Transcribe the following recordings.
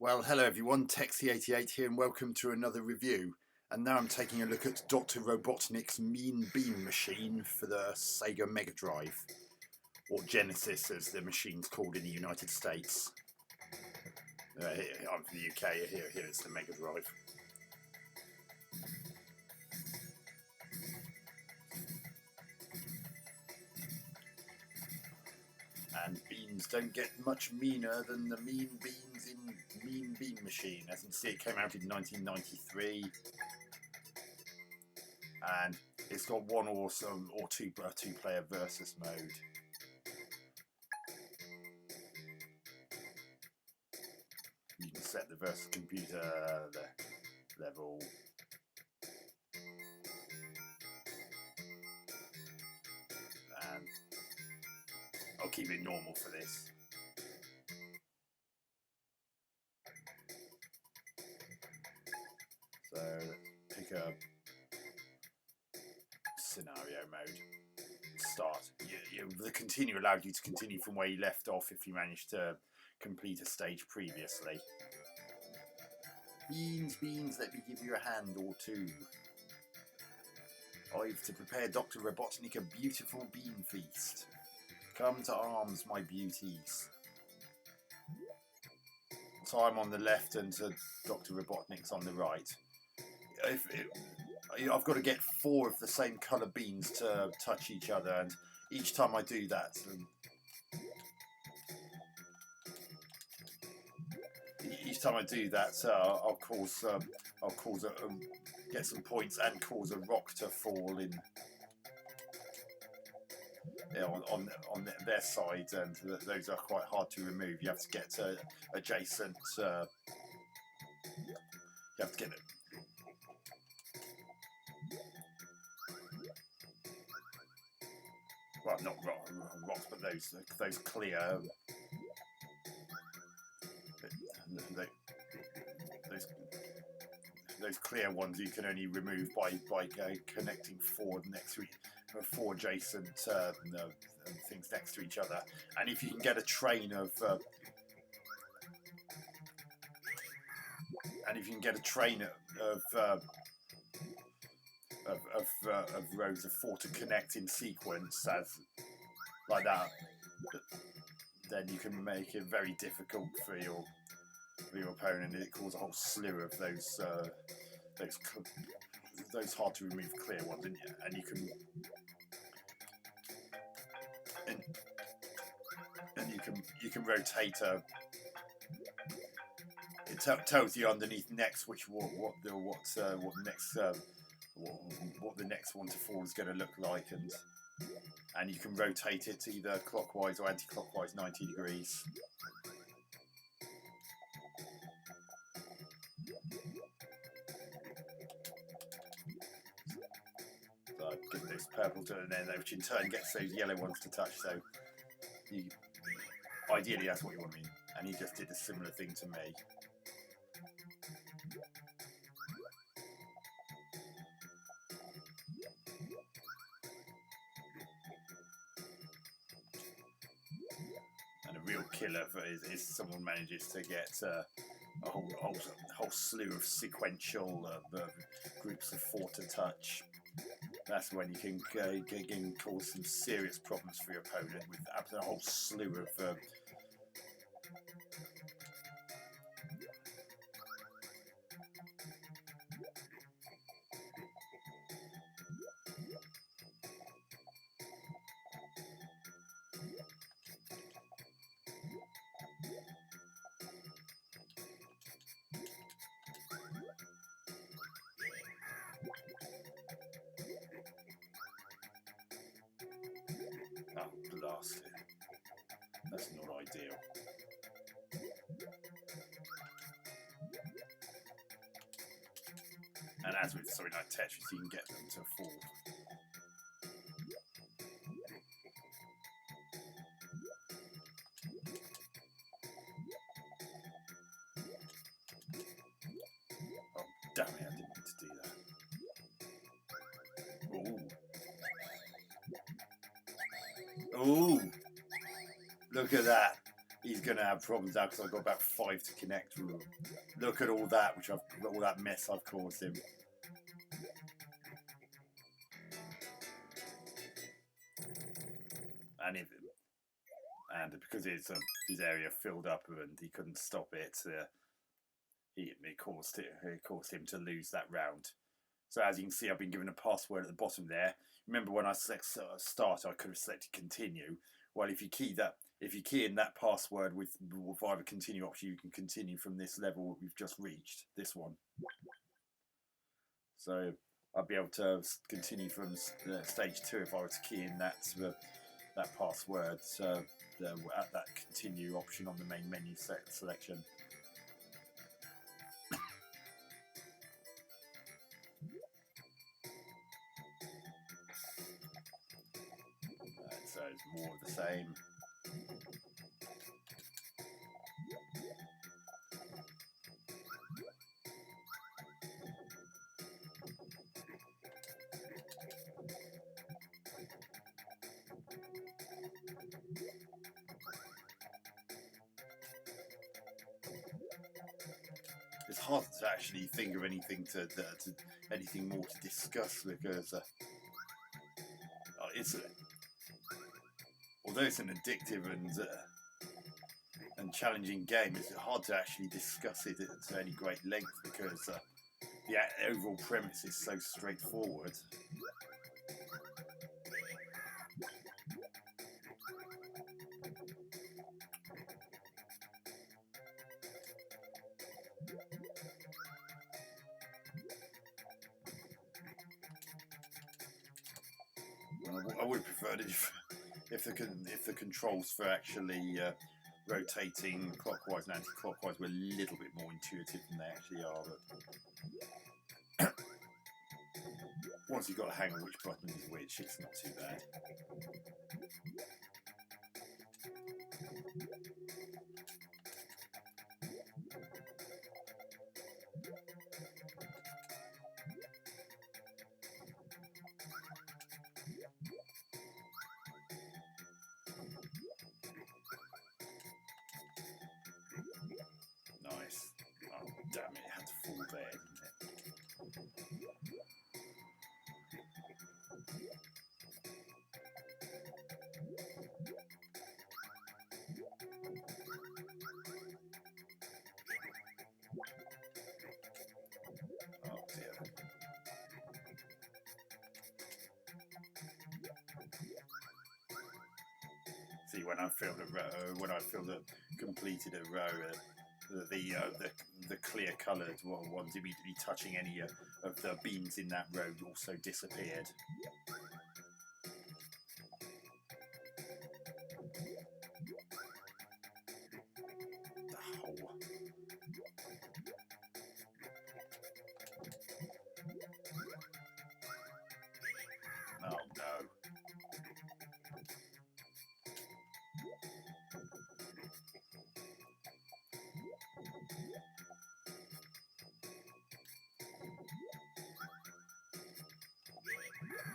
Well, hello everyone, Texie88 here and welcome to another review. And now I'm taking a look at Dr. Robotnik's Mean Bean machine for the Sega Megadrive, or Genesis as the machine's called in the United States. I'm from the UK, here it's the Megadrive. And beans don't get much meaner than the Mean Beans in Mean Bean Machine. As you can see, it came out in 1993, and it's got one or two-player versus mode. You can set the versus computer level. And I'll keep it normal for this. So let's pick a scenario mode. Start. The continue allowed you to continue from where you left off if you managed to complete a stage previously. Beans, let me give you a hand or two. I've to prepare Dr. Robotnik a beautiful bean feast. Come to arms, my beauties. So I'm on the left and Dr. Robotnik's on the right. I've got to get 4 of the same colour beans to touch each other, and each time I do that, I'll get some points and cause a rock to fall in on their side, and those are quite hard to remove. You have to get adjacent. You have to get it. Well, not rocks, but those clear. Those clear ones you can only remove by connecting 4 adjacent things next to each other. And if you can get a train of rows of 4 to connect in sequence like that, then you can make it very difficult for your opponent. It causes a whole slew of those hard to remove clear ones, and you can rotate it tells you underneath next what the next one to fall is going to look like, and you can rotate it either clockwise or anti-clockwise 90 degrees. So I give this purple to an end, which in turn gets those yellow ones to touch. So ideally that's what you want to mean, and he just did a similar thing to me. And a real killer is someone manages to get a whole slew of sequential groups of 4 to touch. That's when you can cause some serious problems for your opponent with a whole slew of blasted. That's not ideal. And as with something like Tetris, you can get them to fall. Oh, damn it, I didn't mean to do that. Ooh. Ooh. Look at that. he's going to have problems now because I've got about 5 to connect with. Look at all that, all that mess I've caused him. And because his area filled up and he couldn't stop it, it caused him to lose that round. So as you can see, I've been given a password at the bottom there. Remember when I select start, I could have selected continue. Well, if you key in that password with via the continue option, you can continue from this level we've just reached, this one. So I'll be able to continue from stage 2 if I were to key in that password at that continue option on the main menu selection. So it's more of the same. It's hard to actually think of anything anything more to discuss because although it's an addictive and challenging game, it's hard to actually discuss it to any great length because the overall premise is so straightforward. I would have preferred it if the controls for actually rotating clockwise and anti-clockwise were a little bit more intuitive than they actually are. But once you've got a hang of which button is which, it's not too bad. Nice. Oh, damn it had to fall there, didn't it? Oh dear. See, when I filled a row, completed a row, the clear coloured ones immediately touching any of the beams in that row also disappeared. The hole. Oh no.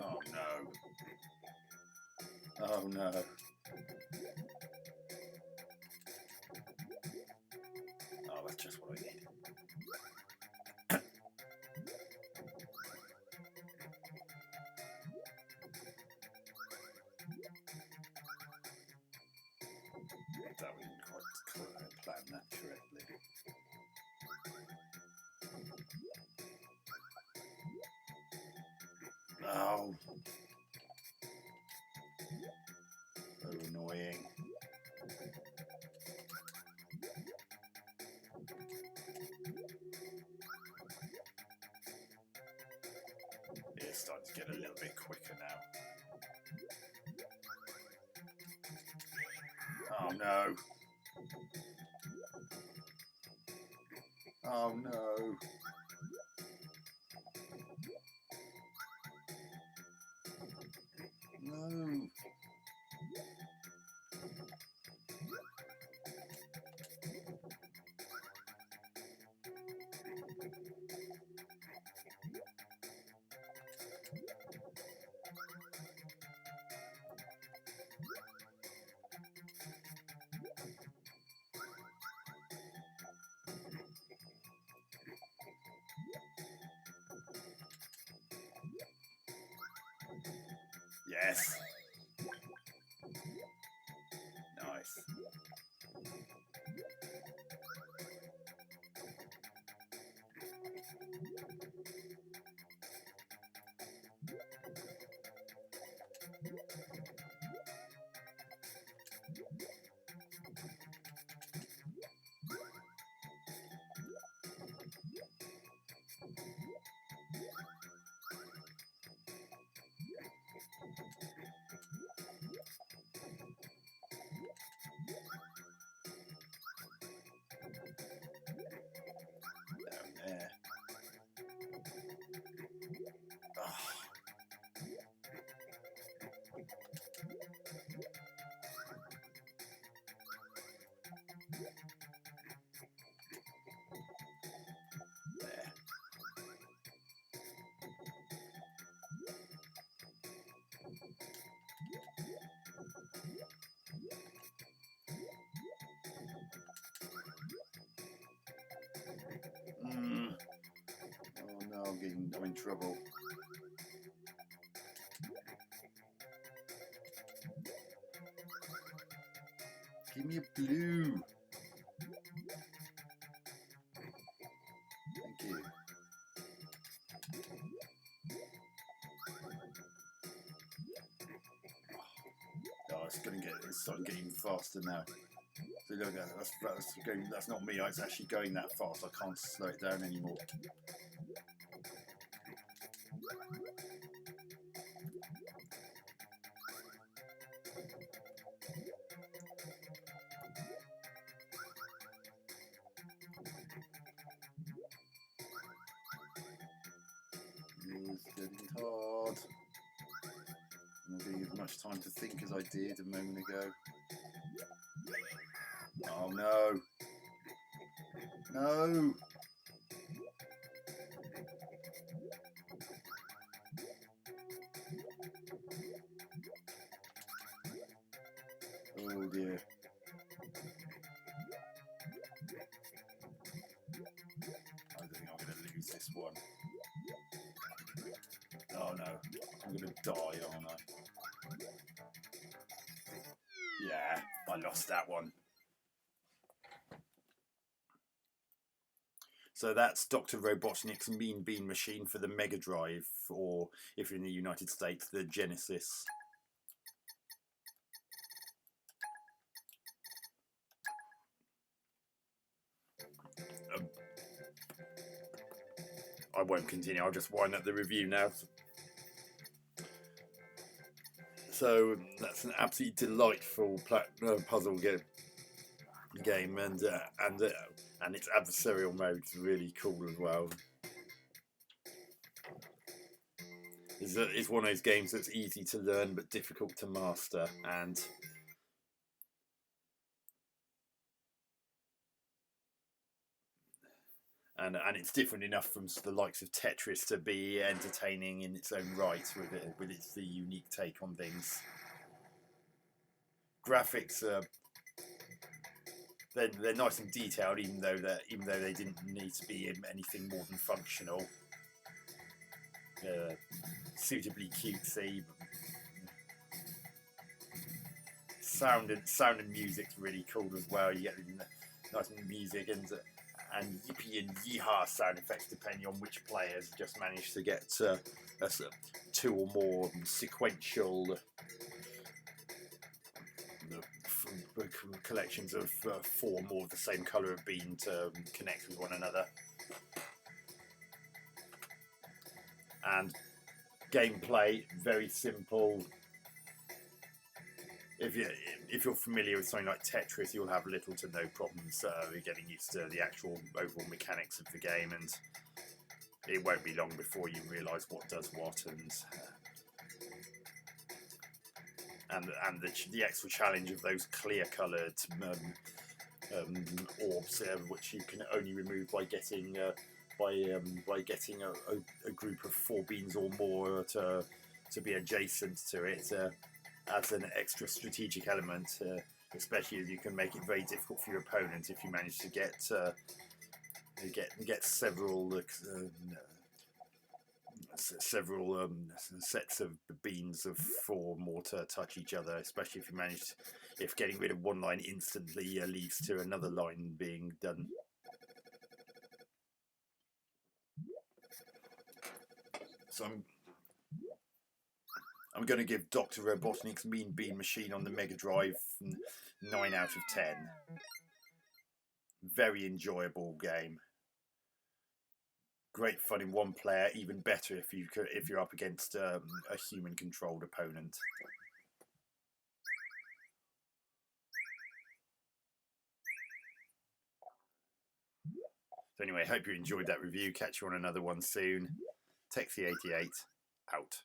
Oh no. Oh no. Oh, that's just what I need. That we didn't quite plan that correctly. Oh. So annoying. It's starting to get a little bit quicker now. Oh no. Oh no. No. Yes. Nice. Down there. Oh. There. Oh no, I'm in trouble. Give me a blue. Thank you. Oh, it's starting getting faster now. So look, that's not me. It's actually going that fast. I can't slow it down anymore. It's getting hard. I'm not getting as much time to think as I did a moment ago. Oh no! No! Oh dear. I don't think I'm going to lose this one. Oh no, I'm going to die, aren't I? Yeah, I lost that one. So that's Dr. Robotnik's Mean Bean Machine for the Megadrive, or if you're in the United States, the Genesis. I won't continue, I'll just wind up the review now. So that's an absolutely delightful puzzle game, and its adversarial mode's really cool as well. It's one of those games that's easy to learn but difficult to master, and it's different enough from the likes of Tetris to be entertaining in its own right with its unique take on things. Graphics they're nice and detailed, even though they didn't need to be anything more than functional. Suitably cutesy. Sound and music's really cool as well. You get nice music and yippee and yeehaw sound effects depending on which players just managed to get two or more sequential collections of four more of the same colour of bean to connect with one another. And gameplay, very simple. If you're familiar with something like Tetris, you'll have little to no problems getting used to the actual overall mechanics of the game, and it won't be long before you realise what does what, and the extra challenge of those clear-coloured orbs, which you can only remove by getting a group of 4 beans or more to be adjacent to it. Adds an extra strategic element, especially as you can make it very difficult for your opponent if you manage to get several several sets of beans of 4 mortar touch each other, especially if you manage, if getting rid of one line instantly leads to another line being done. So I'm going to give Dr. Robotnik's Mean Bean Machine on the Megadrive 9 out of 10. Very enjoyable game. Great fun in one player, even better if you're up against a human-controlled opponent. So anyway, hope you enjoyed that review. Catch you on another one soon. Texie88 out.